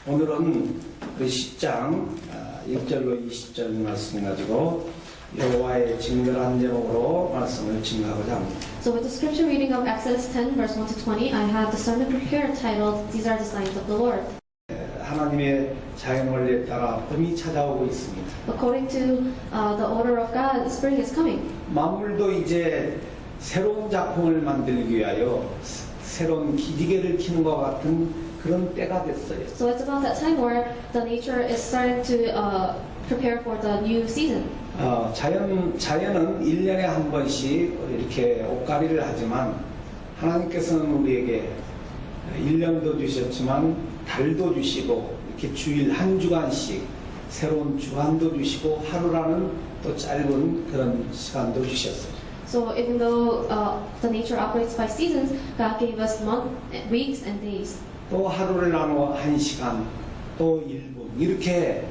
오늘은 그 10장 1절로 20절 말씀 가지고 여호와의 징벌한 제목으로 말씀을 증거하고자 합니다. So with the scripture reading of Exodus 10 verse 1 to 20, I have the sermon prepared titled, These are the signs of the Lord. 하나님의 자연 원리에 따라 봄이 찾아오고 있습니다. According to the order of God, spring is coming. 만물도 이제 새로운 작품을 만들기 위하여 새로운 기지개를 켜는 것 같은 그런 때가 됐어요. So it's about that time where the nature is starting to prepare for the new season. 자연은 1년에 한 번씩 이렇게 옷가리를 하지만 하나님께서는 우리에게 1년도 주셨지만 달도 주시고 이렇게 주일 한 주간씩 새로운 주간도 주시고 하루라는 또 짧은 그런 시간도 주셨어요. So even though the nature operates by seasons, God gave us months, weeks, and days. 또 하루를 나누어 1시간, 또 1분 이렇게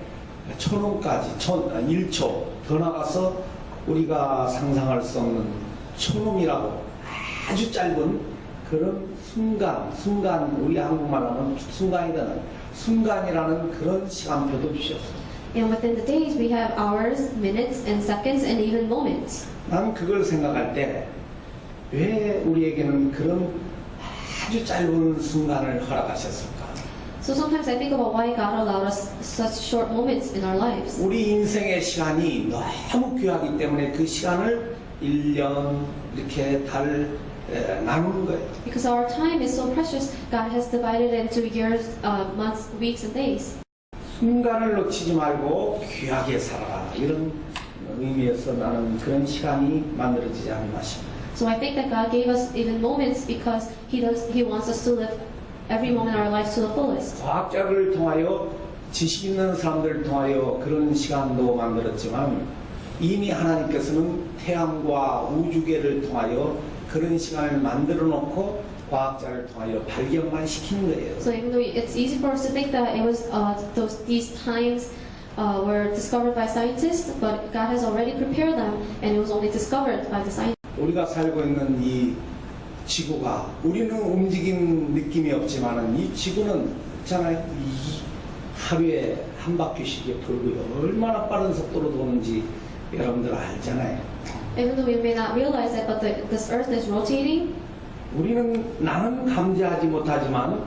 초놈까지 1초 더 나가서 우리가 상상할 수 없는 초놈이라고 아주 짧은 그런 순간 우리 한국말 하면 순간이라는 순간이라는 그런 시간표도 주셨어요. And within the days we have hours, minutes, and seconds, and even moments. 난 그걸 생각할 때 왜 우리에게는 그런 아주 짧은 순간을 허락하셨을까? So sometimes I think about why God allowed us such short moments in our lives. 우리 인생의 시간이 너무 귀하기 때문에 그 시간을 1년 이렇게 나누는 거예요. Because our time is so precious, God has divided it into years, months, weeks, and days. 순간을 놓치지 말고 귀하게 살아라 이런 의미에서 나는 그런 시간이 만들어지지 않나 싶어요. So I think that God gave us even moments because He wants us to live every moment of our lives to the fullest. 과학자를 통하여 지식 있는 사람들을 통하여 그런 시간도 만들었지만 이미 하나님께서는 태양과 우주계를 통하여 그런 시간을 만들어 놓고 과학자를 통하여 발견만 시키는 거예요. So even though it's easy for us to think that it was these times were discovered by scientists, but God has already prepared them, and it was only discovered by the scientists. 우리가 살고 있는 이 지구가 우리는 움직이는 느낌이 없지만은 이 지구는 있잖아요. 이 하루에 한 바퀴씩 돌고요. 얼마나 빠른 속도로 도는지 여러분들 알잖아요. Even though we may not realize it, but this earth is rotating. 나는 감지하지 못하지만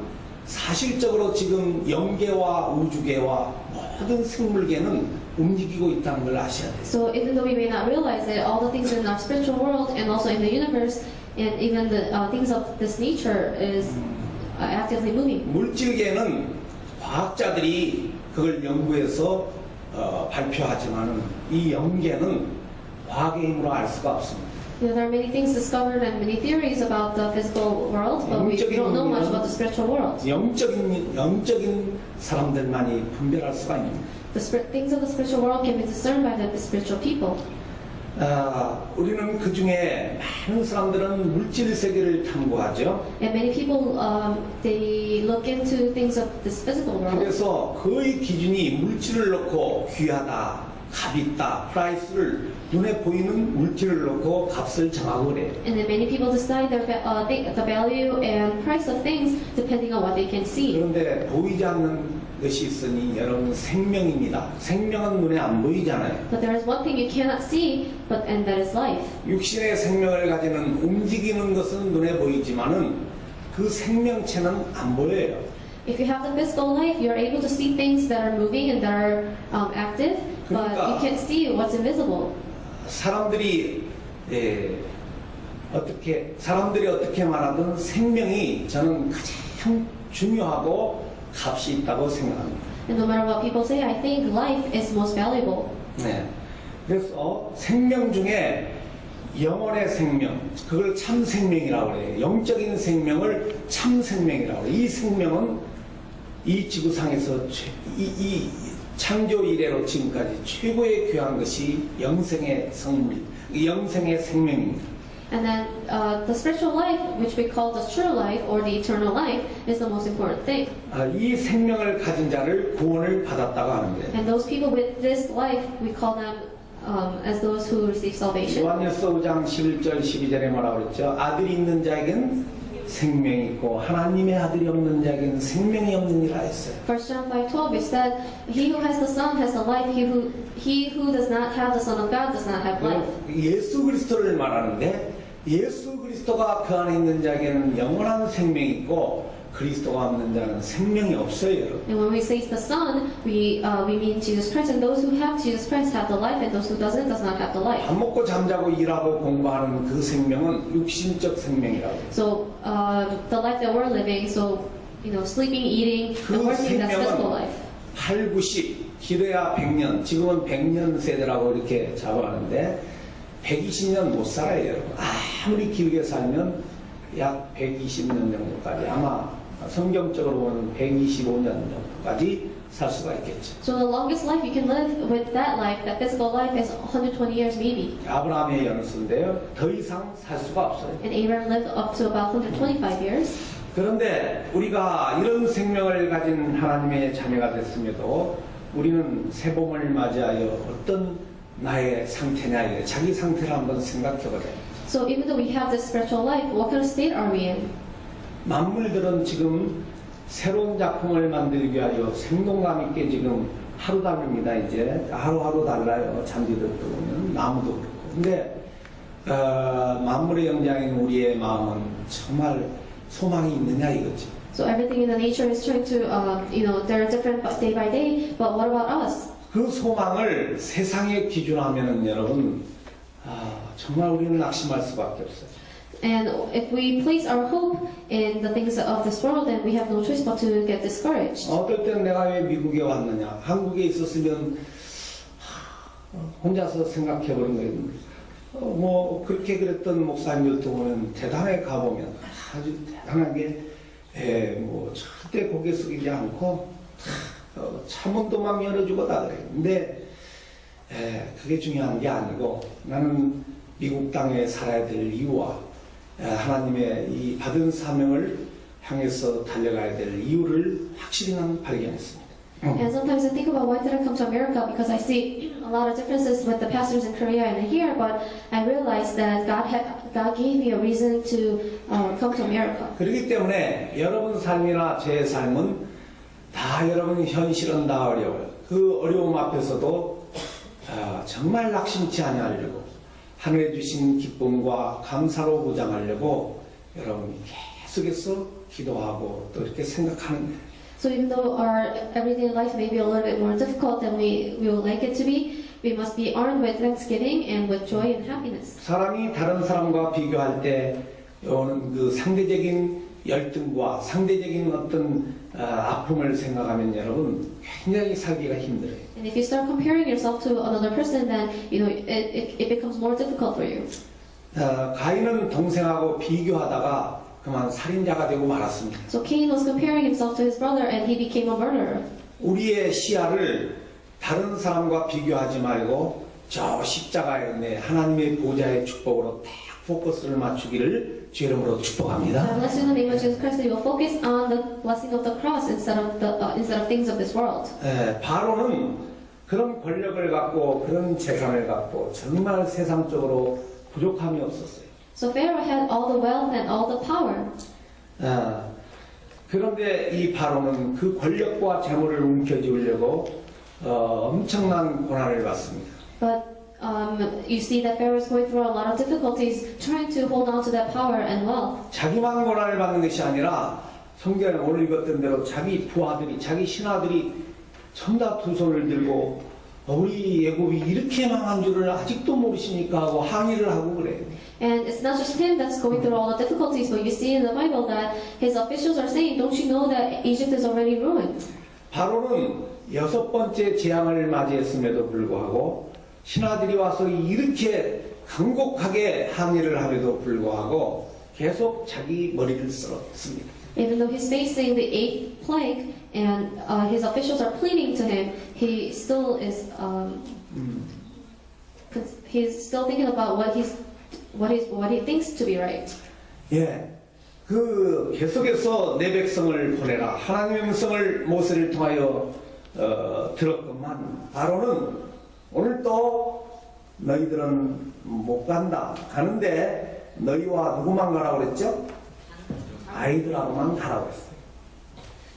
사실적으로 지금 영계와 우주계와 모든 생물계는 움직이고 있다는 걸 아셔야 돼요. So even though we may not realize it, all the things in our spiritual world and also in the universe and even the things of this nature is actively moving. 물질계는 과학자들이 그걸 연구해서 발표하지만은 이 영계는 과학의 힘으로 알 수가 없습니다. There are many things discovered and many theories about the physical world, but we don't know much about the spiritual world. 영적인 사람들만이 분별할 수가 있습니다. The things of the spiritual world can be discerned by the spiritual people. 우리는 그 중에 많은 사람들은 물질 세계를 탐구하죠. And many people they look into things of this physical world. 그래서 거의 기준이 물질을 놓고 귀하다, 값 있다, 프라이스를 눈에 보이는 물질을 놓고 값을 정하고 그래요. And then many people decide the value and price of things depending on what they can see. 그런데 보이지 않는 것이 있으니 여러분 생명입니다. 생명은 눈에 안 보이잖아요. But there is one thing you cannot see, and that is life. 육신의 생명을 가지는 움직이는 것은 눈에 보이지만은 그 생명체는 안 보여요. If you have the physical life, you're able to see things that are moving and that are active, but you can't see what's invisible. 사람들이 어떻게 말하든 생명이 저는 가장 중요하고 값이 있다고 생각합니다. And no matter what people say, I think life is most valuable. 네. 그래서 생명 중에 영혼의 생명, 그걸 참 생명이라고 해요. 영적인 생명을 참 생명이라고 해요. 이 생명은 이 지구상에서 이 창조 이래로 지금까지 최고의 귀한 것이 영생의 생명입니다. And then the spiritual life, which we call the true life or the eternal life, is the most important thing. 이 생명을 가진 자를 구원을 받았다고 하는데. And those people with this life, we call them as those who receive salvation. 요한일서 5장 11절 12절에 뭐라고 그랬죠? 아들이 있는 자에겐 생명이 있고 하나님의 아들이 없는 자에게는 생명이 없느니라 했어요. 1 John 5:12 is that he who has the Son has the life. He who does not have the Son of God does not have life. 예수 그리스도를 말하는데 예수 그리스도가 그 안에 있는 자에게는 영원한 생명이 있고 그리스도가 없는 자는 생명이 없어요, 여러분. And when we say the Son, we mean Jesus Christ. And those who have Jesus Christ have the life, and those who doesn't does not have the life. 밥 먹고 잠자고 일하고 공부하는 그 생명은 육신적 생명이라고. So the life that we're living, so sleeping, eating, 그 and working, that's physical 생명은 life. 8, 90, 길어야 100년. 지금은 100년 세대라고 이렇게 잡아가는데 120년 못 살아요, 여러분. 아무리 길게 살면 약 120년 정도까지 아마 성경적으로 보면 125년 정도까지 살 수가 있겠죠. So the longest life you can live with that life, that physical life, is 120 years maybe. 아브라함의 연수인데요. 더 이상 살 수가 없어요. And Abraham lived up to about 125 years. 그런데 우리가 이런 생명을 가진 하나님의 자녀가 됐음에도 우리는 새봄을 맞이하여 어떤 나의 상태냐, 자기 상태를 한번 생각해보자. So even though we have this spiritual life, what kind of state are we in? 만물들은 지금 새로운 작품을 만들기 위하여 생동감 있게 지금 하루 다릅니다. 이제 하루하루 달라요. 잔디도 보면 나무도 그렇고. 근데 만물의 영장인 우리의 마음은 정말 소망이 있느냐 이거죠. So everything in the nature is trying to, they're different day by day. But what about us? 그 소망을 세상에 기준하면은 여러분 정말 우리는 낙심할 수밖에 없어요. And if we place our hope in the things of this world, then we have no choice but to get discouraged. 어떨 때는 내가 왜 미국에 왔느냐, 한국에 있었으면 혼자서 생각해보는 거예요. 뭐 그렇게 그랬던 목사님들도 보면 대단하게 가보면 아주 대단하게 뭐 절대 고개 숙이지 않고 차문도 막 열어주고 다 그래요. 근데 그게 중요한 게 아니고 나는 미국 땅에 살아야 될 이유와 하나님의 이 받은 사명을 향해서 달려가야 될 이유를 확실히 난 발견했습니다. And sometimes I think about why did I come to America, because I see a lot of differences with the pastors in Korea and here, but I realized that God gave me a reason to come to America. 그렇기 때문에 여러분 삶이나 제 삶은 다 여러분 현실은 다 어려워요. 그 어려움 앞에서도 정말 낙심치 아니하려고 하늘에 주신 기쁨과 감사로 무장하려고 여러분이 계속해서 기도하고 또 이렇게 생각하는 거예요. So even though our everyday life may be a little bit more difficult than we would like it to be, we must be armed with thanksgiving and with joy and happiness. 사람이 다른 사람과 비교할 때 오는 그 상대적인 열등과 상대적인 어떤 아픔을 생각하면 여러분 굉장히 살기가 힘들어요. And if you start comparing yourself to another person, then it becomes more difficult for you. 가인은 동생하고 비교하다가 그만 살인자가 되고 말았습니다. So Cain was comparing himself to his brother, and he became a murderer. 우리의 시야를 다른 사람과 비교하지 말고 저 십자가에 내 하나님의 보좌의 축복으로 딱 포커스를 맞추기를 주 이름으로 축복합니다. I bless you in the name of Jesus Christ that you will focus on the blessing of the cross instead of things of this world. 바로는 그런 권력을 갖고 그런 재산을 갖고 정말 세상적으로 부족함이 없었어요. So Pharaoh had all the wealth and all the power. 그런데 이 바로는 그 권력과 재물을 움켜쥐으려고 엄청난 고난을 받습니다. But you see that Pharaoh is going through a lot of difficulties trying to hold on to that power and wealth. 자기만 고난을 받는 것이 아니라 성경에 오늘 읽었던 대로 자기 부하들이, 자기 신하들이 전부 다 두 손을 들고 우리 애굽이 이렇게 망한 줄을 아직도 모르시니까 하고 항의를 하고 그래요. And it's not just him that's going through all the difficulties, but you see in the Bible that his officials are saying, don't you know that Egypt is already ruined? 바로는 6번째 재앙을 맞이했음에도 불구하고 신하들이 와서 이렇게 강곡하게 항의를 함에도 불구하고 계속 자기 머리를 쓸었습니다. Even though he's facing the 8th plague and his officials are pleading to him, he still is he's still thinking about what he thinks to be right. 예, 그 계속해서 내 백성을 보내라. 하나님의 음성을 모세를 통하여 들었건만 바로는 오늘 또 너희들은 못 간다. 가는데 너희와 누구만 가라고 그랬죠? 아이들하고만 가라고 했어요.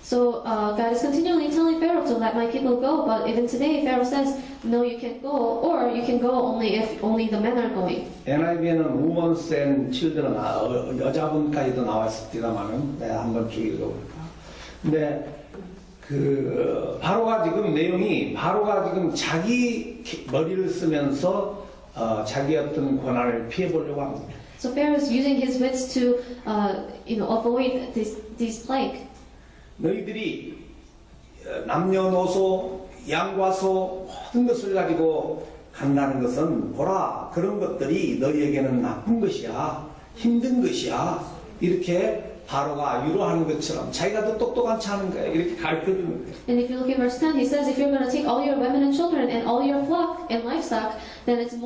So God is continually telling Pharaoh to let my people go, but even today Pharaoh says, no, you can't go, or you can go only if only the men are going. NIV에는 women's and children, 여자분까지도 나왔습니다만은 내가 한번 쭉 읽어볼까. 근데 바로가 지금 내용이 바로가 지금 자기 머리를 쓰면서 자기 어떤 고난을 피해보려고 합니다. So Pharaoh is using his wits to, avoid this plague. 너희들이 남녀노소, 양과소 모든 것을 가지고 간다는 것은 보라 그런 것들이 너희에게는 나쁜 것이야, 힘든 것이야 이렇게 바로가 위로하는 것처럼 자기가 더 똑똑한 체 하는 거야 이렇게 가르쳐주는 거예요. And if you look at verse 10, he says, if you're going to take all your women and children and all your flock and livestock, then it's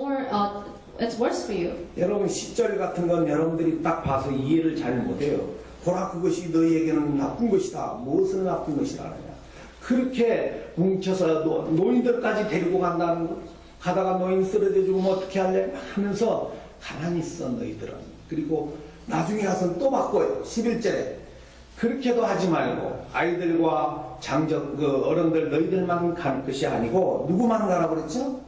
worse for you. 여러분 10절 같은 건 여러분들이 딱 봐서 이해를 잘 못해요. 보라 그것이 너희에게는 나쁜 것이다. 무엇을 나쁜 것이라느냐. 그렇게 뭉쳐서 노인들까지 데리고 간다는 거. 가다가 노인 쓰러져 죽으면 어떻게 할래? 하면서 가만히 있어 너희들은. 그리고 나중에 가서는 또 바꿔요. 11절에. 그렇게도 하지 말고 아이들과 어른들 너희들만 갈 것이 아니고 누구만 가라고 그랬죠?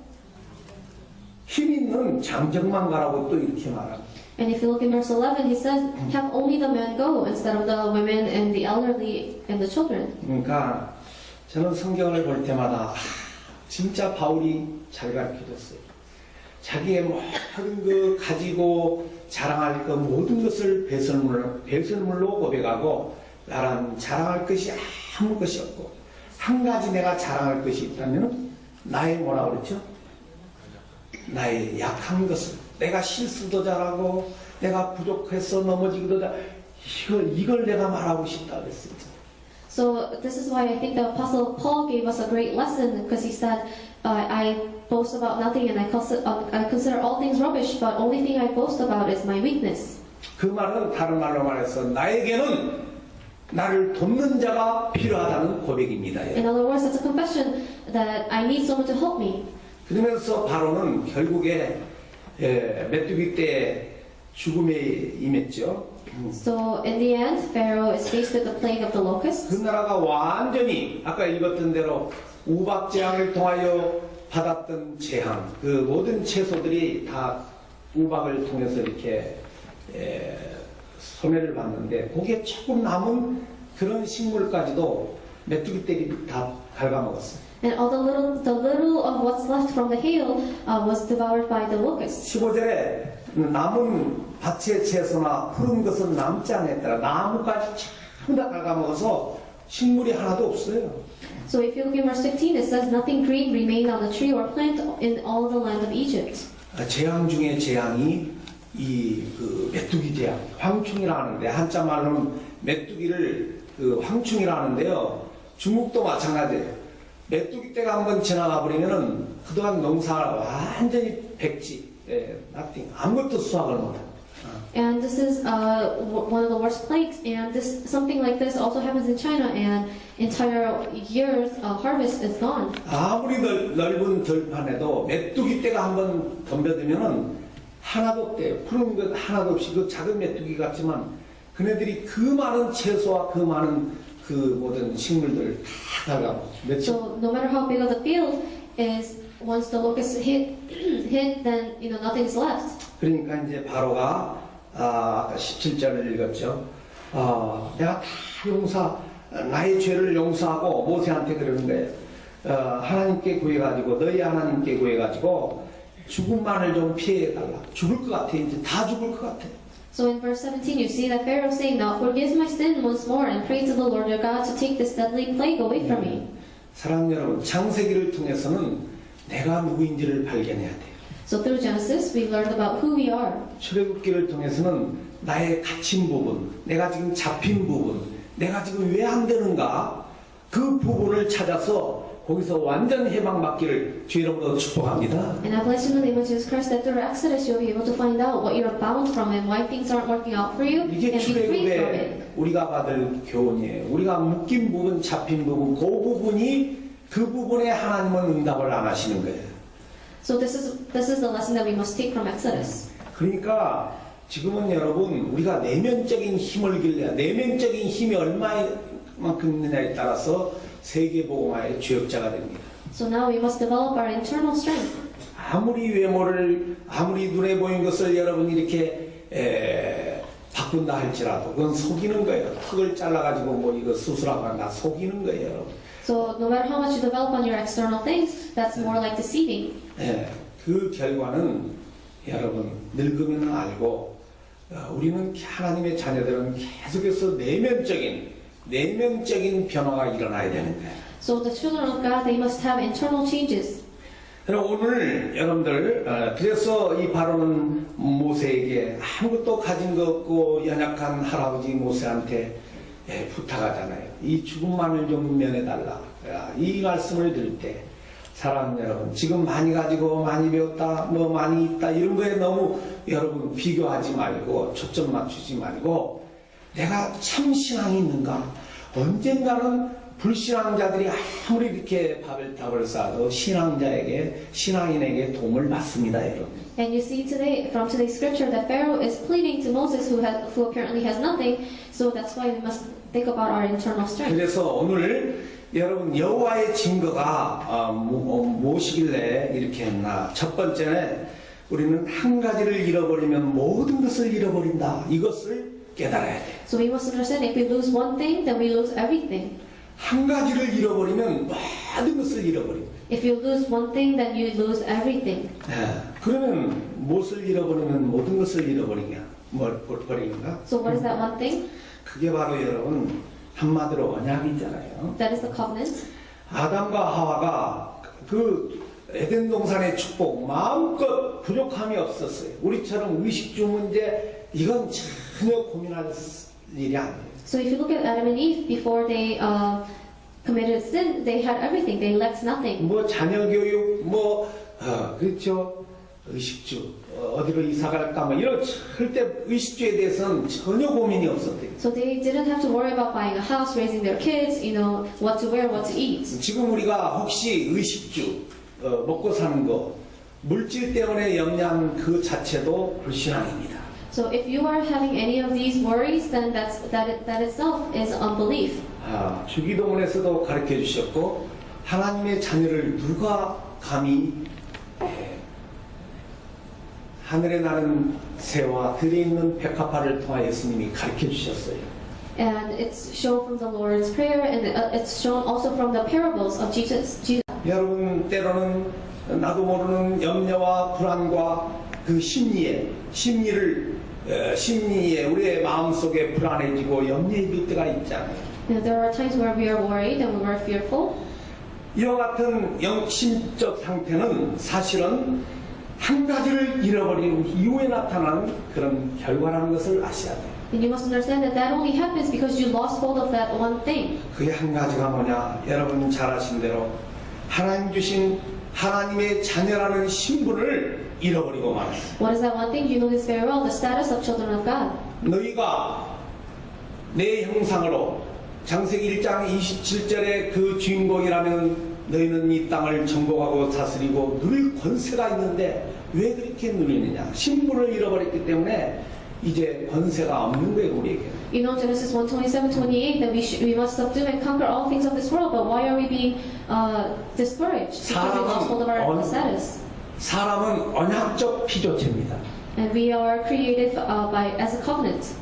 힘 있는 장정만 가라고 또 이렇게 말합니다. And if you look in verse 11, he says, have only the men go instead of the women and the elderly and the children. 그러니까 저는 성경을 볼 때마다 진짜 바울이 잘 가르쳐줬어요. 자기의 모든 그 가지고 자랑할 그 모든 것을 배설물로 고백하고 나란 자랑할 것이 아무 것이 없고 한 가지 내가 자랑할 것이 있다면 나의 뭐라 그랬죠? 나의 약한 것을 내가 실수도 잘하고 내가 부족해서 넘어지기도 이걸 내가 말하고 싶다 그랬어요. So this is why I think the Apostle Paul gave us a great lesson because he said, I boast about nothing and I consider all things rubbish, but only thing I boast about is my weakness. 그 말은 다른 말로 말해서 나에게는 나를 돕는 자가 필요하다는 고백입니다. In other words, it's a confession that I need someone to help me. 그러면서 바로는 결국에 메뚜기 때 죽음에 임했죠. So in the end, Pharaoh is faced with the plague of the locusts. 그 나라가 완전히 아까 읽었던 대로 우박 재앙을 통하여 받았던 재앙, 그 모든 채소들이 다 우박을 통해서 이렇게 손해를 봤는데 거기에 조금 남은 그런 식물까지도 메뚜기 떼리 다 갉아먹었어요. And all the little of what's left from the hail was devoured by the locusts. 15절에 남은 밭의 채소나 푸른 것은 남지 않았더라. 나무까지 전부 다 갉아먹어서 식물이 하나도 없어요. So if you look in verse 15, it says nothing green remained on the tree or plant in all the land of Egypt. 재앙 중에 재앙이 그 메뚜기 재앙, 황충이라는데 한자 말로는 메뚜기를 황충이라 하는데요. 중국도 마찬가지예요. 메뚜기 때가 한번 지나가 버리면은 그동안 농사가 완전히 백지, nothing, 아무것도 수확을 못합니다. And this is one of the worst plagues. And something like this also happens in China. And entire year's harvest is gone. 아무리 넓은 들판에도 메뚜기 떼가 한번 덤벼들면은 하나도 없대요. 푸른 것 하나도 없이 그 작은 메뚜기 같지만 그네들이 그 많은 채소와 그 많은 그 모든 식물들을 다 갉아먹죠. So no matter how big of the field is, once the locusts hit, then nothing is left. 그러니까 이제 바로가 아까 17절을 읽었죠. 내가 다 나의 죄를 용서하고 모세한테 그러는 거예요. 하나님께 구해가지고 너희 하나님께 구해가지고 죽음만을 좀 피해달라. 죽을 것 같아. 이제 다 죽을 것 같아. So in verse 17 you see that Pharaoh saying, now forgive my sin once more and pray to the Lord your God to take this deadly plague away from me. 사랑하는 여러분, 창세기를 통해서는 내가 누구인지를 발견해야 돼요. So through Genesis we learned about who we are. 출애굽기를 통해서는 나의 갇힌 부분, 내가 지금 잡힌 부분, 내가 지금 왜 안 되는가 그 부분을 찾아서 거기서 완전 해방받기를 주 이름으로 축복합니다. And I bless you in the name of Jesus Christ that through Exodus you'll be able to find out what you're bound from and why things aren't working out for you and 이게 be free from it. 출애굽에 우리가 받을 교훈이에요. 우리가 묶인 부분, 잡힌 부분, 그 부분이 그 부분에 하나님은 응답을 안 하시는 거예요. So this is the lesson that we must take from Exodus. 그러니까 지금은 여러분 우리가 내면적인 힘을 길러야 내면적인 힘이 얼마만큼 있느냐에 따라서 세계복음화의 주역자가 됩니다. So now we must develop our internal strength. 아무리 외모를 아무리 눈에 보이는 것을 여러분 이렇게 바꾼다 할지라도 그건 속이는 거예요. 턱을 잘라가지고 뭐 이거 수술하고 한다 속이는 거예요, 여러분. So no matter how much you develop on your external things, that's more like deceiving. 그 결과는 여러분 늙으면 알고 우리는 하나님의 자녀들은 계속해서 내면적인 변화가 일어나야 되는 거예요. So the children of God, they must have internal changes. 오늘 여러분들 그래서 이 바로는 모세에게 아무것도 가진 거 없고 연약한 할아버지 모세한테 부탁하잖아요. 이 죽음만을 좀 면해달라. 이 말씀을 들을 때 사랑하는 여러분, 지금 많이 가지고 많이 배웠다, 뭐 많이 있다 이런 거에 너무 여러분 비교하지 말고 초점 맞추지 말고 내가 참 신앙이 있는가? 언젠가는 불신앙자들이 아무리 이렇게 답을 쌓아도 신앙인에게 도움을 받습니다, 여러분. And you see today, from today's scripture, that Pharaoh is pleading to Moses, who apparently has nothing. So that's why we must think about our internal strength. 그래서 오늘 여러분 여호와의 증거가 무엇이길래 이렇게 했나? 첫 번째는 우리는 한 가지를 잃어버리면 모든 것을 잃어버린다. 이것을 깨달아야 돼. So we must understand, if we lose one thing, then we lose everything. 한 가지를 잃어버리면 모든 것을 잃어버립니다. If you lose one thing, then you lose everything. 그러면 무엇을 잃어버리면 모든 것을 잃어버리냐? 버리는가? So what is that one thing? 그게 바로 여러분 한마디로 언약이잖아요. That is the covenant. 아담과 하와가 그 에덴 동산의 축복 마음껏 부족함이 없었어요. 우리처럼 의식주 문제 이건 전혀 고민할 일이 아니에요. So if you look at Adam and Eve, before they committed sin, they had everything. They lacked nothing. 뭐 자녀 교육, 그렇죠. 의식주, 어디로 이사 갈까, 뭐 이런 절대 의식주에 대해서는 전혀 고민이 없었대요. So they didn't have to worry about buying a house, raising their kids, what to wear, what to eat. 지금 우리가 혹시 의식주, 먹고 사는 거, 물질 때문에 염려한 그 자체도 불신앙입니다. So if you are having any of these worries, then that itself is unbelief. 주기도문에서도 가르쳐 주셨고 하나님의 자녀를 누가 감히 하늘에 나는 새와 들에 있는 백합화를 통하여 예수님이 가르쳐 주셨어요. And it's shown from the Lord's Prayer, and it's shown also from the parables of Jesus. 여러분 때로는 나도 모르는 염려와 불안과 그 심리에 우리의 마음속에 불안해지고 염려해질 때가 있잖아요. There are times where we are worried and we are fearful. 이와 같은 영심적 상태는 사실은 한 가지를 잃어버린 이후에 나타나는 그런 결과라는 것을 아셔야 돼요. And you must understand that only happens because you lost hold of that one thing. 그게 한 가지가 뭐냐? 여러분 잘 아신 대로 하나님 주신 하나님의 자녀라는 신분을 잃어버리고 말았어요. What is that one thing? You know this very well, the status of children of God. 너희가 내 형상으로 창세기 1장 27절의 그 주인공이라면 너희는 이 땅을 정복하고 다스리고 누릴 권세가 있는데 왜 그렇게 누리느냐? 신분을 잃어버렸기 때문에 이제 권세가 없는 거예요, 우리에게. You know Genesis 1:27-28 that we must subdue and conquer all things of this world, but why are we being discouraged? Because we lost hold of our status. 사람은 언약적 피조체입니다. And we are created as a covenant.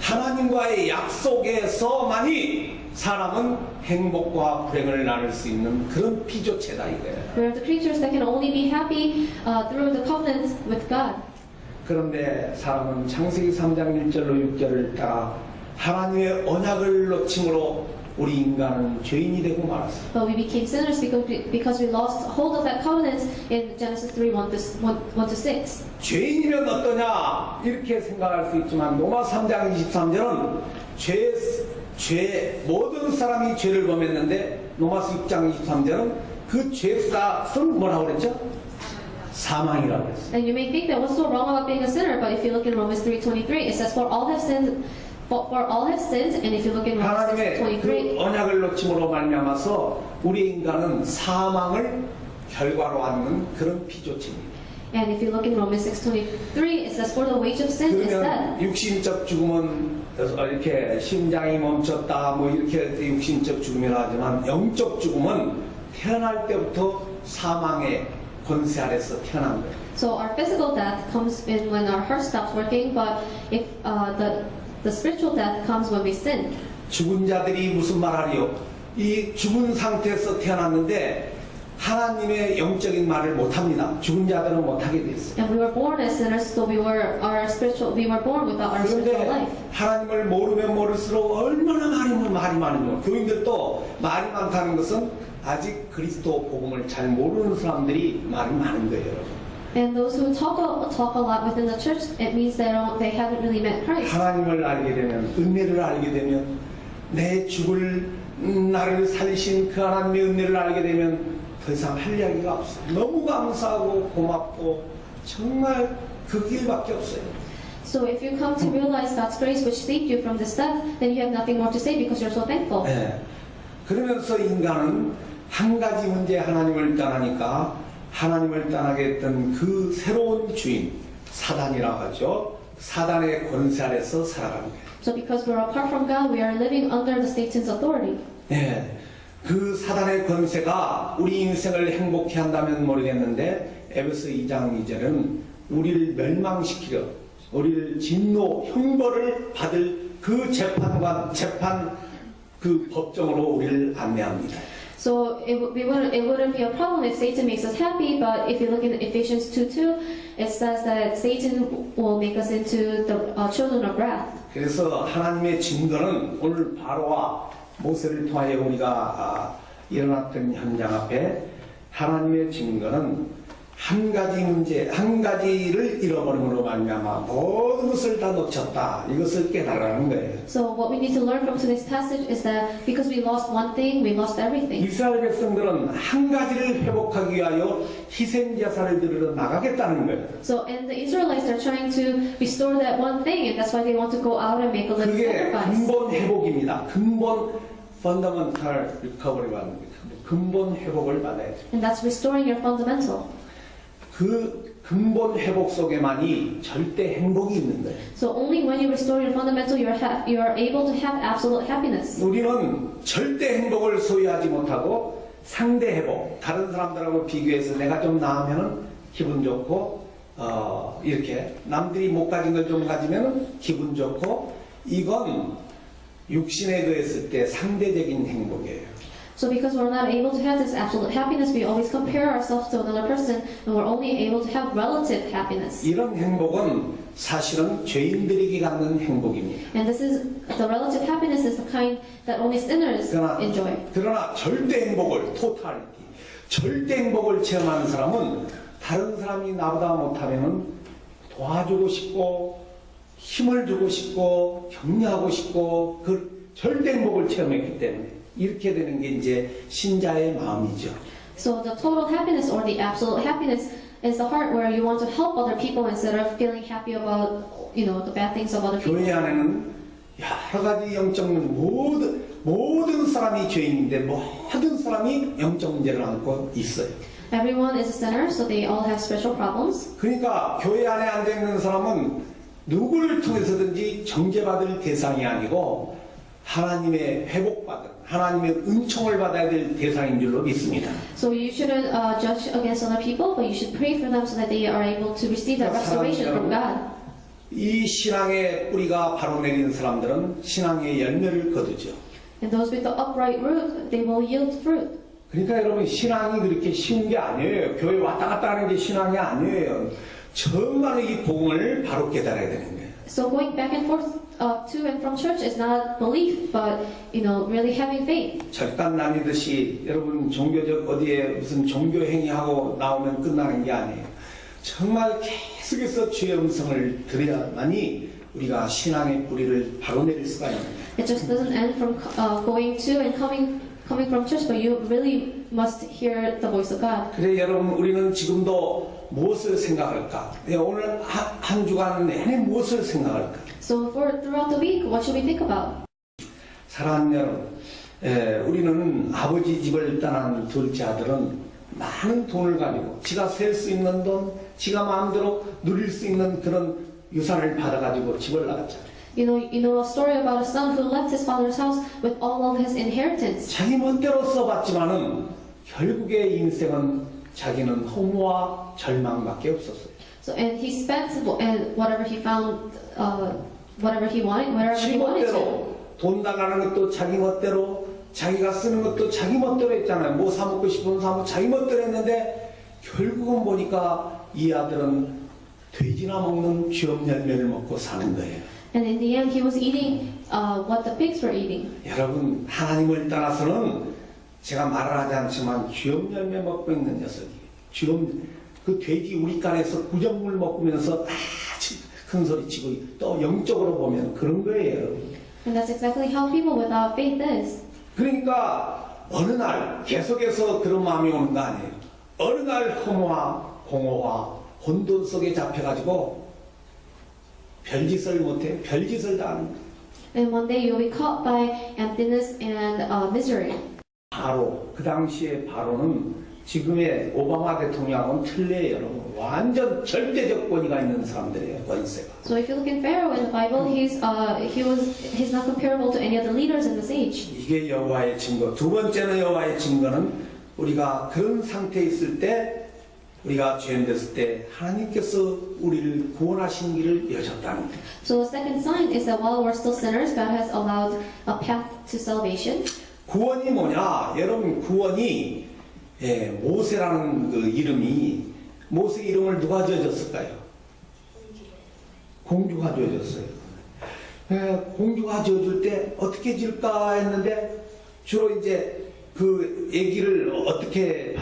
하나님과의 약속에서만이 사람은 행복과 불행을 나눌 수 있는 그런 피조체다 이거예요. We are the creatures that can only be happy through the covenant with God. 그런데 사람은 창세기 3장 1절로 6절을 따라 하나님의 언약을 놓침으로 우리 인간은 죄인이 되고 말았어요. But we became sinners because we lost hold of that covenant in Genesis 3:1-6. 죄인이면 어떠냐 이렇게 생각할 수 있지만 로마 3장 23절은 모든 사람이 죄를 범했는데 로마서 6장 23절은 그 죄값은 뭐라고 그랬죠? 사망이라고 했어요. And you may think that what's so wrong about being a sinner, but if you look in Romans 3:23, it says, For all have sinned, and if you look in Romans 하나님의 6:23, 그 언약을 놓침으로 말미암아서 우리 인간은 사망을 결과로 하는 그런 피조체입니다. And if you look in Romans 6:23, it says, "For the wage of sin is 그러면 death." 육신적 죽음은 이렇게 심장이 멈췄다 뭐 이렇게 육신적 죽음이라 하지만 영적 죽음은 태어날 때부터 사망의 권세 아래서 태어난 거예요. So our physical death comes in when our heart stops working, but if the spiritual death comes when we sin. 죽은 자들이 무슨 말하리요? 이 죽은 상태에서 태어났는데 하나님의 영적인 말을 못합니다. 죽은 자들은 못하게 돼 있어요. And we were born as sinners, so we were born without our spiritual 그런데 life. 하나님을 모르면 모를수록 얼마나 말이 많은지 교인들도 말이 많다는 것은 아직 그리스도 복음을 잘 모르는 사람들이 말이 많은 거예요. 여러분. And those who talk a lot within the church, it means they haven't really met Christ. 하나님을 알게 되면 은혜를 알게 되면 내 죽을 나를 살리신 그 하나님의 은혜를 알게 되면 더 이상 할 이야기가 없어요. 너무 감사하고 고맙고 정말 그 길밖에 없어요. So if you come to realize God's grace which saved you from this death, then you have nothing more to say because you're so thankful. 네. 그러면서 인간은 한 가지 문제 하나님을 떠나니까 하나님을 떠나게 했던 그 새로운 주인 사단이라고 하죠. 사단의 권세 아래서 살아가는 거예요. So because we're apart from God, we are living under the Satan's authority. 네. 그 사단의 권세가 우리 인생을 행복해 한다면 모르겠는데 에베소 2장 2절은 우리를 멸망시키려 우리를 진노 형벌을 받을 그 재판 그 법정으로 우리를 안내합니다. So it wouldn't be a problem if Satan makes us happy, but if you look in Ephesians 2:2, it says that Satan will make us into the children of wrath. 그래서 하나님의 증거는 오늘 바로와 모세를 통하여 우리가 일어났던 현장 앞에 하나님의 증거는 한 가지 문제, 한 가지를 잃어버림으로 말미암아 모든 것을 다 놓쳤다. 이것을 깨달으라는 거예요. So what we need to learn from today's passage is that because we lost one thing, we lost everything. 이스라엘 백성들은 한 가지를 회복하기 위하여 희생 제사를 드리러 나가겠다는 거예요. So and the Israelites are trying to restore that one thing, and that's why they want to go out and make a living 그게 sacrifice. 근본 회복입니다. 근본 fundamental recovery가 하는 거예요. 근본 회복을 받아야죠. And that's restoring your fundamental. 그 근본 회복 속에만이 절대 행복이 있는 거예요. So only when you restore your fundamental, you are able to have absolute happiness. 우리는 절대 행복을 소유하지 못하고 상대 회복, 다른 사람들하고 비교해서 내가 좀 나으면은 기분 좋고 이렇게 남들이 못 가진 걸 좀 가지면은 기분 좋고 이건 육신에 의했을 때 상대적인 행복이에요. So because we're not able to have this absolute happiness, we always compare ourselves to another person, and we're only able to have relative happiness. 이런 행복은 사실은 죄인들에게 갖는 행복입니다. And the relative happiness is the kind that only sinners enjoy. 그러나 절대 행복을, 토탈리티, 절대 행복을 체험하는 사람은 다른 사람이 나보다 못하면은 도와주고 싶고 힘을 주고 싶고 격려하고 싶고 그 절대 행복을 체험했기 때문에 이렇게 되는 게 이제 신자의 마음이죠. So the total happiness or the absolute happiness is the heart where you want to help other people instead of feeling happy about, the bad things of other people. 교회 안에는 여러 가지 영적 문제, 모든 사람이 죄인인데 모든 사람이 영적 문제를 안고 있어요. Everyone is a sinner, so they all have spiritual problems. 그러니까 교회 안에 앉아 있는 사람은 누구를 통해서든지 정죄받을 대상이 아니고 하나님의 회복받은 하나님의 은총을 받아야 될 대상인 줄로 믿습니다. So you shouldn't judge against other people, but you should pray for them so that they are able to receive that restoration from God. 이 신앙의 뿌리가 바로 내리는 사람들은 신앙의 열매를 거두죠. And those with the upright root, they will yield fruit. 그러니까 여러분 신앙이 그렇게 쉬운 게 아니에요. 교회 왔다 갔다 하는 게 신앙이 아니에요. 정말 이 복음을 바로 깨달아야 되는 거예요. So going back and forth to and from church is not belief, but really having faith. 절단 나뉘듯이 여러분 종교적 어디에 무슨 종교 행위하고 나오면 끝나는 게 아니에요. 정말 계속해서 주의 음성을 들어야만이 우리가 신앙의 뿌리를 바로 내릴 수가 있는 거예요. It just doesn't end from going to and coming from church, but you really must hear the voice of God. 그래 여러분 우리는 지금도 무엇을 생각할까? 오늘 한 주간 내내 무엇을 생각할까? So throughout the week, what should we think about? 사랑하는 여러분, 우리는 아버지 집을 떠난 둘째 아들은 많은 돈을 가지고 지가 셀 수 있는 돈, 지가 마음대로 누릴 수 있는 그런 유산을 받아가지고 집을 나갔잖아요. You know a story about a son who left his father's house with all of his inheritance. 자기 멋대로 써봤지만은 결국에 인생은 자기는 허무와 절망밖에 없었어요. So and he spent and whatever he found, whatever he wanted, wherever 지 he wanted to. 멋대로 돈 달라는 것도 자기 멋대로, 자기가 쓰는 것도 자기 멋대로 했잖아요. 뭐 사 먹고 싶으면 사 먹고 자기 멋대로 했는데 결국은 보니까 이 아들은 돼지나 먹는 쥐업 열매를 먹고 사는 거예요. And in the end, he was eating what the pigs were eating. 여러분, 하나님을 따라서는 제가 말을 하지 않지만 쥐업 열매 먹고 있는 녀석이 그 돼지 우리간에서 구정물 먹으면서 큰 소리 치고 또 영적으로 보면 그런 거예요, 여러분. And that's exactly how people without faith is. 그러니까 어느 날 계속해서 그런 마음이 오는 거 아니에요. 어느 날 허무와 공허와 혼돈 속에 잡혀가지고 별짓을 못해 별짓을 다 하는 거예요. And one day you'll be caught by emptiness and misery. 바로 그 당시에 바로는 지금의 오바마 대통령하고는 틀려요, 여러분. 완전 절대적 권위가 있는 사람들이에요, 권세가. So if you look in Pharaoh in the Bible, he's not comparable to any of the leaders in this age. 이게 여호와의 증거. 두 번째는 여호와의 증거는 우리가 그런 상태에 있을 때, 우리가 죄인 됐을 때 하나님께서 우리를 구원하신 길을 여셨다는 거예요. So the second sign is that while we're still sinners, God has allowed a path to salvation. 구원이 뭐냐? 여러분, 구원이 모세라는 그 이름이, 모세 이름을 누가 지어줬을까요? 공주가 지어줬어요. 공주가 지어줄 때 어떻게 지을까 했는데 주로 이제 그 아기를 어떻게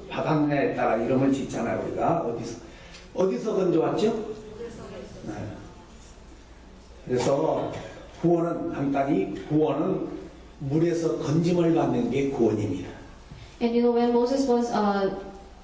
받았냐에 따라 이름을 짓잖아요. 우리가 어디서 건져왔죠? 네. 그래서 구원은 간단히 구원은 물에서 건짐을 받는 게 구원입니다. And you know, when Moses was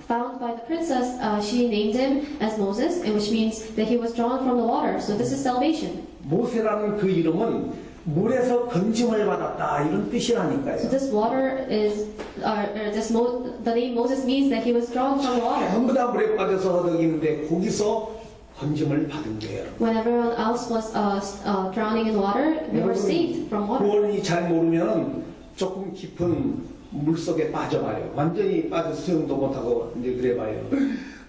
found by the princess, she named him as Moses, and which means that he was drawn from the water. So this is salvation. 모세라는 그 이름은 물에서 건짐을 받았다 이런 So 뜻이라니까요. this water is, the name Moses means that he was drawn from the water. 전부 다 물에 빠져서 허덕이는데 거기서 건짐을 받은 거예요. When everyone else was drowning in water, we were saved from water. 구원이 잘 모르면 조금 깊은 물 속에 빠져봐요. 완전히 빠져 수영도 못하고 이제 그래봐요.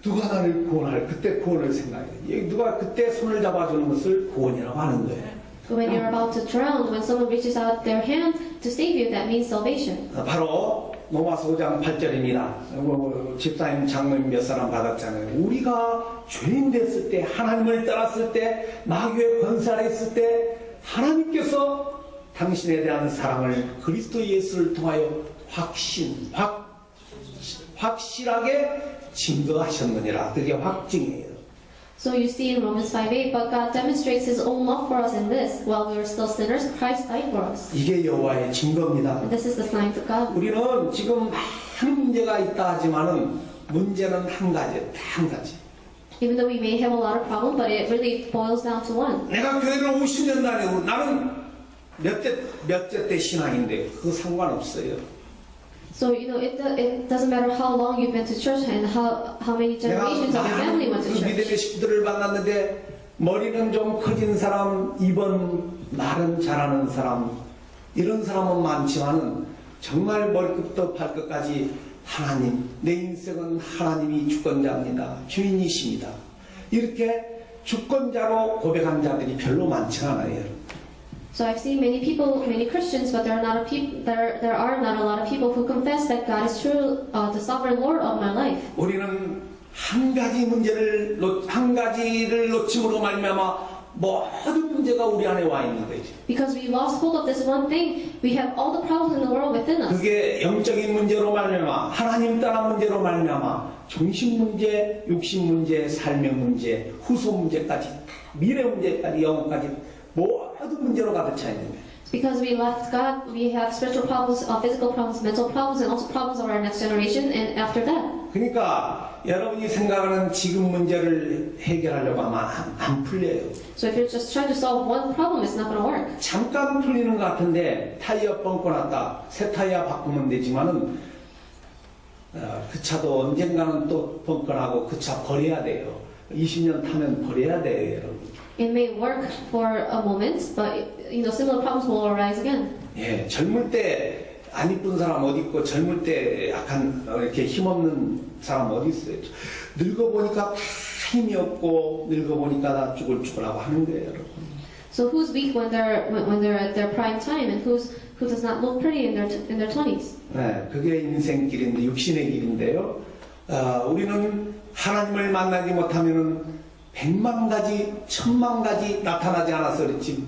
누가 나를 구원할 그때 구원을 생각해요. 누가 그때 손을 잡아주는 것을 구원이라고 하는 거예요. When you're about to drown, when someone reaches out their hand to save you, that means salvation. 바로 로마서 5장 8절입니다. 집사님, 장로님 몇 사람 받았잖아요. 우리가 죄인 됐을 때, 하나님을 따랐을 때, 마귀의 권세 아래 있을 때 하나님께서 당신에 대한 사랑을 그리스도 예수를 통하여 확실하게 증거하셨느니라. 그게 확증이에요. So you see in Romans 5:8, but God demonstrates His own love for us in this: while we were still sinners, Christ died for us. 이게 여호와의 증거입니다. And this is the sign of God. 우리는 지금 많은 문제가 있다 하지만은 문제는 한 가지. Even though we may have a lot of problems, but it really boils down to one. 내가 교회를 50년 다니고 나는 몇째 때 신앙인데 그거 상관없어요. So you know, it doesn't matter how long you've been to church and how many generations of your family went to 믿음의 church. 식구들을 만났는데 머리는 좀 커진 사람, 입은 말은 잘하는 사람, 이런 사람은 많지만은 정말 머리끝부터 발끝까지 하나님, 내 인생은 하나님이 주권자입니다. 주인이십니다. 이렇게 주권자로 고백한 자들이 별로 많지 않아요. So I've seen many people, many Christians, but there are not a lot of people who confess that God is true, the sovereign Lord of my life. 우리는 한 가지를 놓침으로 말미암아 모든 문제가 우리 안에 와 있는 거죠. Because we lost hold of this one thing, we have all the problems in the world within us. 그게 영적인 문제로 말미암아, 하나님 따라 문제로 말미암아, 정신 문제, 육신 문제, 삶의 문제, 후소 문제까지, 미래 문제까지, 영혼까지 모든 문제로 가득 차 있는 거예요. Because we left God, we have spiritual problems, physical problems, mental problems, and also problems of our next generation and after that. 그러니까 여러분이 생각하는 지금 문제를 해결하려고 하면 안 풀려요. So if you're just trying to solve one problem, it's not going to work. 잠깐 풀리는 것 같은데 타이어 뻥고 났다 새 타이어 바꾸면 되지만은 그 차도 언젠가는 또 번건하고 그 차 버려야 돼요. 20년 타면 버려야 돼요, 여러분. It may work for a moment, but similar problems will arise again. 예, 젊을 때 안 이쁜 사람 어디 있고 젊을 때 약간 이렇게 힘없는 사람 어디 있어요? 늙어보니까 다 힘이 없고 늙어보니까 다 쭈글쭈글하고 하는 거예요, 여러분. So who's weak when they're at their prime time, and who does not look pretty in their 20s? 네, 그게 인생길인데 육신의 길인데요. 우리는 하나님을 만나지 못하면은 100만 가지, 1000만 가지 나타나지 않아서 그렇지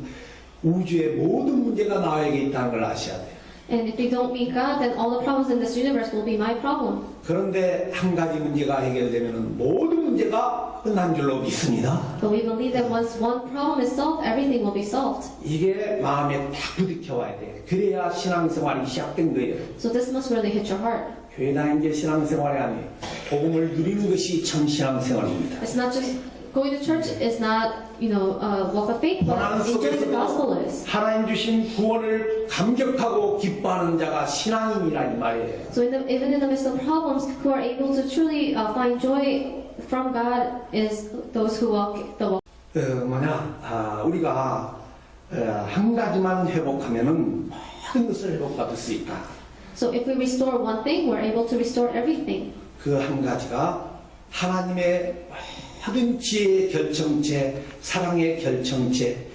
우주의 모든 문제가 나에게 있다는 걸 아셔야 돼요. And if we don't meet God, then all the problems in this universe will be my problem. 그런데 한 가지 문제가 해결되면은 모든 문제가 끝난 줄로 믿습니다. But we believe that once one problem is solved, everything will be solved. 이게 마음에 딱 부딪혀 와야 돼. 그래야 신앙생활이 시작된 거예요. So this must really hit your heart. 교회 다니는 게 신앙생활이 아니에요. 복음을 누리는 것이 참 신앙생활입니다. It's not just going to church is not, walk of faith, but 고난 enjoying the gospel 속에서도 is. 하나님 주신 구원을 감격하고 기뻐하는 자가 신앙인이라 이 말이에요. So even in the midst of problems, who are able to truly find joy from God is those who walk the walk. 우리가 한 가지만 회복하면은 모든 것을 회복받을 수 있다. So if we restore one thing, we're able to restore everything. 그 한 가지가 하나님의 모든 지혜의 결정체, 사랑의 결정체,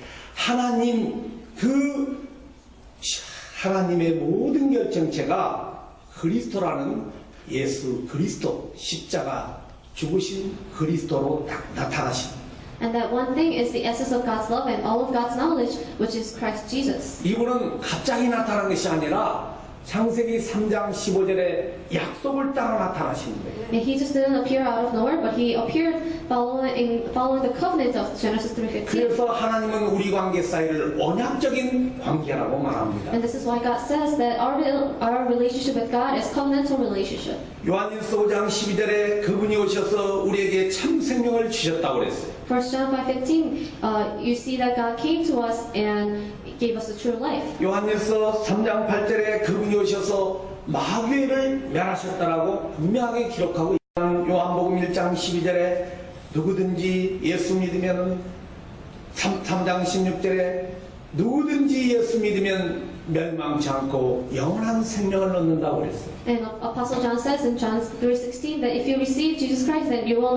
하나님의 모든 결정체가 그리스도라는 예수 그리스도 십자가 죽으신 그리스도로 딱 나타나십니다. And that one thing is the essence of God's love and all of God's knowledge, which is Christ Jesus. 이분은 갑자기 나타난 것이 아니라 창세기 3장 15절에 약속을 따라 나타나시는 거예요. And he just didn't appear out of nowhere, but he appeared following the covenant of Genesis 3:15. 그래서 하나님은 우리 관계 사이를 언약적인 관계라고 말합니다. And this is why God says that our relationship with God is covenantal relationship. 요한일서 5장 12절에 그분이 오셔서 우리에게 참 생명을 주셨다고 그랬어요. 1 John 5:15, you see that God came to us and gave us the true life. 요한일서 3장 8절에 그분이 오셔서 마귀를 멸하셨다라고 분명하게 기록하고 있는 요한복음 1장 12절에 누구든지 예수 믿으면 3장 16절에 누구든지 예수 믿으면 멸망치 않고 영원한 생명을 얻는다고 그랬어요. And Apostle John says in John 3:16 that if you receive Jesus Christ, then you will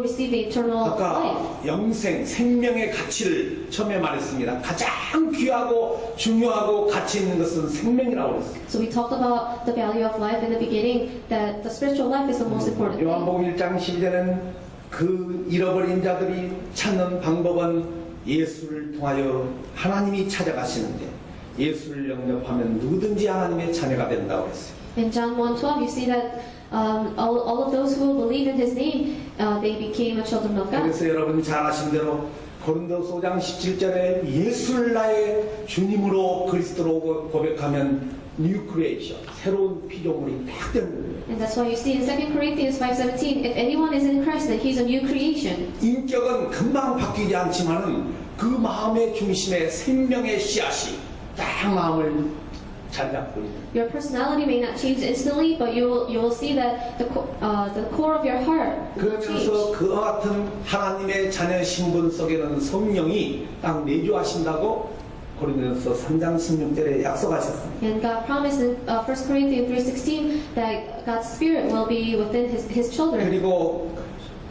receive the eternal 아까 life. 영생, 생명의 가치를 처음에 말했습니다. 가장 귀하고 중요하고 가치 있는 것은 생명이라고 그랬어요. So we talked about the value of life in the beginning, that the spiritual life is the most important thing. 요한복음 1장 12절에는 그 잃어버린 자들이 찾는 방법은 예수를 통하여 하나님이 찾아가시는데 예수를 영접하면 누구든지 하나님의 자녀가 된다고 했어요. In John 1:12, you see that all of those who believe in His name, they became a children of God. 그래서 여러분 잘 아신 대로 고린도서 5장 17절에 예수를 나의 주님으로 그리스도로 고백하면 New Creation, 새로운 피조물이 딱 되는 거예요. And that's why you see in 2 Corinthians 5:17, if anyone is in Christ, then he's a new creation. 인격은 금방 바뀌지 않지만은 그 마음의 중심에 생명의 씨앗이 딱 마음을 잘 잡고 있는. Your personality may not change instantly, but you will see that the core of your heart will change. 그러면서 그와 같은 하나님의 자녀 신분 속에는 성령이 딱 내주하신다고 고린도서 3장 16절에 약속하셨습니다. And God promised in 1 Corinthians 3:16 that God's Spirit will be within His children. 그리고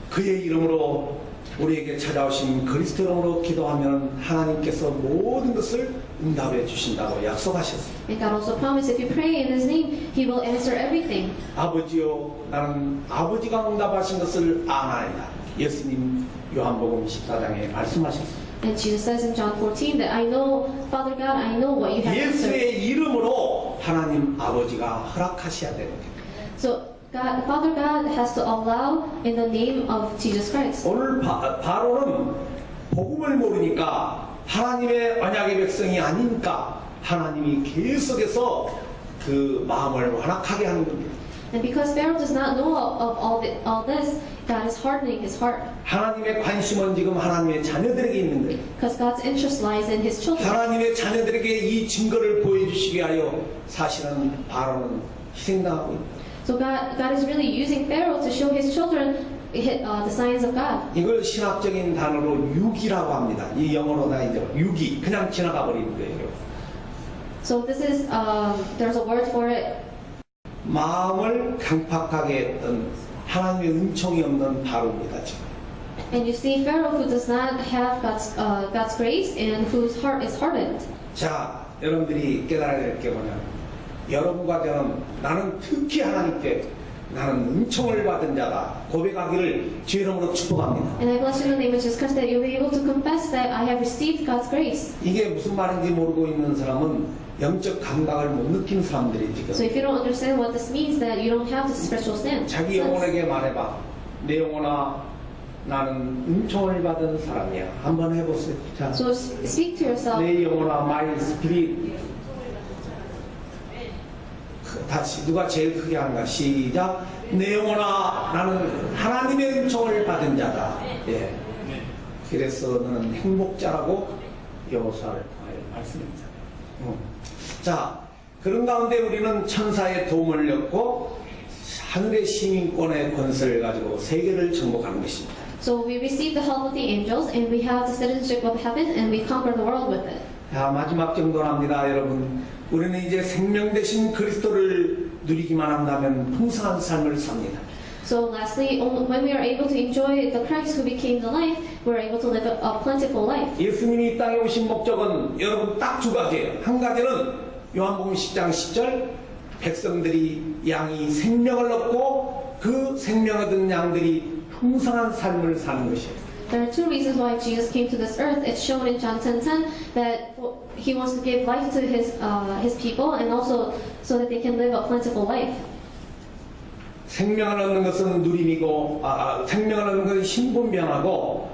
그의 이름으로 우리에게 찾아오신 그리스도 이름으로 기도하면 하나님께서 모든 것을 응답해 주신다고 약속하셨습니다. And God also promised if you pray in His name, He will answer everything. 아버지요, 나는 아버지가 응답하신 것을 아나이다. 예수님 요한복음 14장에 말씀하셨습니다. And Jesus says in John 14 that I know, Father God, I know what you have answered. 예수의 이름으로 하나님 아버지가 허락하셔야 되는 거예요. So Father God has to allow in the name of Jesus Christ. 오늘 바로는 복음을 모르니까 하나님의 언약의 백성이 아니니까 하나님이 계속해서 그 마음을 완악하게 하는 겁니다. And because Pharaoh does not know of all this, God is hardening his heart. 하나님의 관심은 지금 하나님의 자녀들에게 있는 거예요. Because God's interest lies in His children. 하나님의 자녀들에게 이 증거를 보여주시게 하여 사실은 바로는 희생당하고 있다. So So God is really using Pharaoh to show his children the signs of God. 이걸 신학적인 단어로 유기라고 합니다. 이 영어로 다 이제 유기, 그냥 지나가 버리는 거예요. So this is there's a word for it. 마음을 강팍하게 했던 하나님의 은총이 없는 바로입니다. 지금. And you see Pharaoh who does not have God's grace and whose heart is hardened. 자, 여러분들이 깨달아야 될 게 뭐냐? 여러분과 저는 나는 특히 하나님께 나는 은총을 받은 자다 고백하기를 주 이름으로 축복합니다. And I bless you in the name of Jesus Christ that you'll be able to confess that I have received God's grace. 이게 무슨 말인지 모르고 있는 사람은 영적 감각을 못 느끼는 사람들이 지금. So if you don't understand what this means, that you don't have the spiritual sense. 자기 영혼에게 말해봐. 내 영혼아, 나는 은총을 받은 사람이야. 한번 해보세요. 자, So speak to yourself. 내 영혼아, my spirit. 다시 누가 제일 크게 하는가? 시작. 내 영혼아, 나는 하나님의 은총을 받은 자다. 예. 그래서 너는 행복자라고 여호수아를 통하여 말씀입니다. 자, 그런 가운데 우리는 천사의 도움을 얻고 하늘의 시민권의 권세를 가지고 세계를 정복하는 것입니다. So we receive the help of the angels, and we have the citizenship of heaven, and we conquer the world with it. 자, 마지막 정도랍니다, 여러분. 우리는 이제 생명 대신 그리스도를 누리기만 한다면 풍성한 삶을 삽니다. So lastly, when we are able to enjoy the Christ who became the life, we're able to live a plentiful life. 예수님이 이 땅에 오신 목적은 여러분 딱 두 가지예요. 한 가지는 요한복음 10장 10절 백성들이 양이 생명을 얻고 그 생명 얻은 양들이 풍성한 삶을 사는 것이에요. There are two reasons why Jesus came to this earth. It's shown in John 10:10 that he wants to give life to his people, and also so that they can live a plentiful life. 생명을 얻는 것은 누림이고, 생명을 얻는 것은 신분변화고,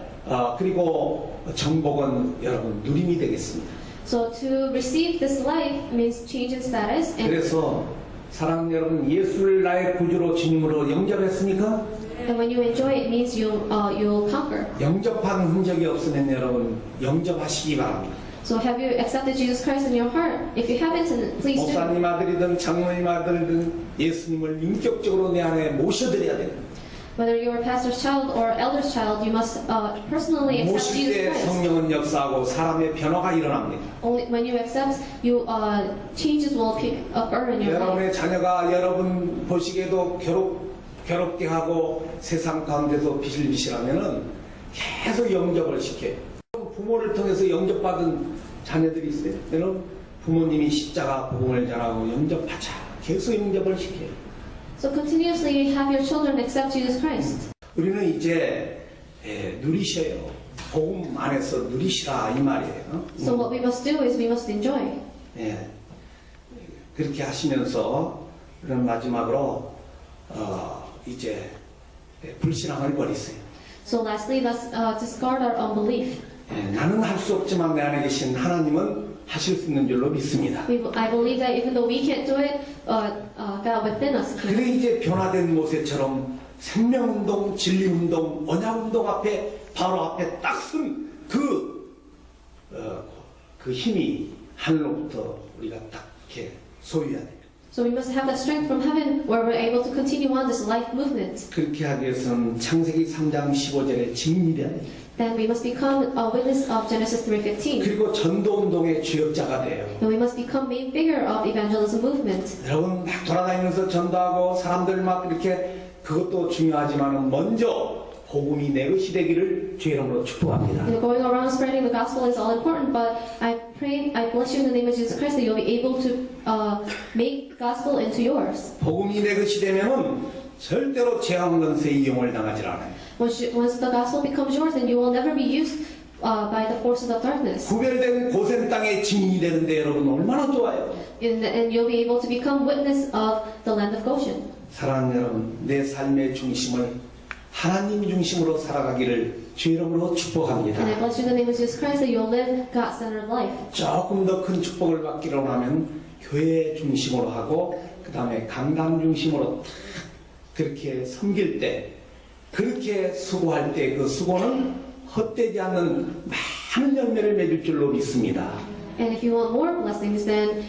그리고 정복은 여러분 누림이 되겠습니다. So to receive this life means change in status. And 그래서 사랑하는 여러분, 예수를 나의 구주로 주님으로 영접했습니까? when you enjoy it means you'll conquer. 영접한 흔적이 없으면 여러분 영접하시기 바랍니다. So have you accepted Jesus Christ in your heart? If you haven't, then please do. 목사님 아들이든 장로님 아들이든 예수님을 인격적으로 내 안에 모셔드려야 됩니다. Whether you're a pastor's child or elder's child, you must personally accept 모실 Jesus 때 Christ. 성령은 역사하고 사람의 변화가 일어납니다. Only when you accept, changes will occur in your life. 여러분의 자녀가 여러분 보시기에도 괴롭게 하고 세상 가운데서 비실비실하면은 계속 영접을 시켜요. 부모를 통해서 영접받은 자녀들이 있어요. 여러분 부모님이 십자가 복음을 전하고 영접하자. 계속 영접을 시켜요. So continuously have your children accept Jesus Christ. 우리는 이제 누리셔요. 복음 안에서 누리시라 이 말이에요. So what we must do is we must enjoy. 예. 그렇게 하시면서 우리는 마지막으로 이제 불신앙을 버리세요. So lastly, let's discard our unbelief. 예, 나는 할 수 없지만 내 안에 계신 하나님은 하실 수 있는 줄로 믿습니다. I believe that even though we can't do it, God within us can. 그래 이제 변화된 모세처럼 생명운동, 진리운동, 언약운동 앞에 바로 앞에 딱 쓴 그 힘이 하늘로부터 우리가 딱 이렇게 소유해야 돼요. So we must have that strength from heaven where we're able to continue on this life movement. 그렇게 하기 위해서는 창세기 3장 15절에 증인돼야 돼요. Then we must become a witness of Genesis 3:15. 그리고 전도운동의 주역자가 돼요. And we must become main figure of evangelism movement. 여러분 막 돌아다니면서 전도하고 사람들 막 이렇게 그것도 중요하지만 먼저 복음이 내 것이 되기를 주의 이름으로 축복합니다. Going around spreading the gospel is all important, but I bless you in the name of Jesus Christ that you'll be able to make gospel into yours. 복음이 내 것이 되면은 절대로 죄악 권세 이용을 당하지 않아요. Once the gospel becomes yours, then you will never be used by the forces of darkness. 구별된 고센 땅의 증인이 되는데 여러분 얼마나 좋아요. And you'll be able to become witness of the land of Goshen. 사랑하는 여러분, 내 삶의 중심을 하나님 중심으로 살아가기를 주 이름으로 축복합니다. And I bless you in the name of Jesus Christ that you'll live God-centered life. 조금 더 큰 축복을 받기로 하면 교회 중심으로 하고 그 다음에 강단 중심으로 탁 그렇게 섬길 때 그렇게 수고할 때 그 수고는 헛되지 않는 많은 열매를 맺을 줄로 믿습니다. And if you want more blessings, then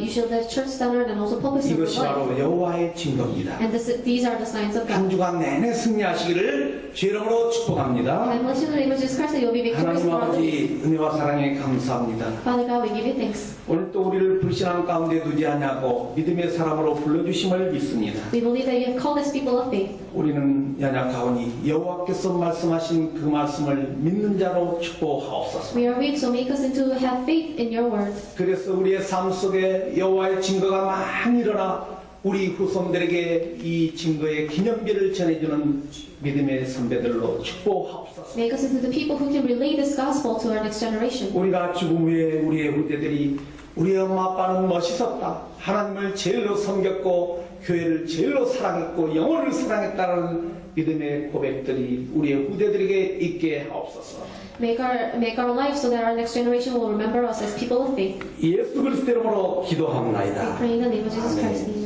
you should live church centered and also purpose in 이것이 life. 바로 여호와의 증거입니다. And these are the signs of 한 God. 주간 내내 승리하시기를 주 이름으로 축복합니다. I bless you in the name of Jesus Christ that you'll be victorious 하나님 throughout the week. 아버지 은혜와 사랑에 감사합니다. Father God, we give you thanks. 오늘 또 우리를 불신앙 가운데 두지 아니하고 믿음의 사람으로 불러주심을 믿습니다. We believe that you have called us people of faith. 우리는 연약하오니 여호와께서 말씀하신 그 말씀을 믿는 자로 축복하옵소서. We are weak, so make us into have faith in your word. 그래서 우리의 삶 속에 여호와의 증거가 많이 일어나 우리 후손들에게 이 증거의 기념비를 전해주는 믿음의 선배들로 축복하옵소서. Make us into the people who can relay this gospel to our next generation. 우리가 죽음 후에 우리의 후대들이 우리 엄마 아빠는 멋있었다. 하나님을 제일로 섬겼고 교회를 제일로 사랑했고 영혼을 사랑했다는 믿음의 고백들이 우리의 후대들에게 있게 하옵소서. Make our life so that our next generation will remember us as people of faith. 예수 그리스도 이름으로 We 기도합나이다. pray in the name of Jesus Christ. Amen.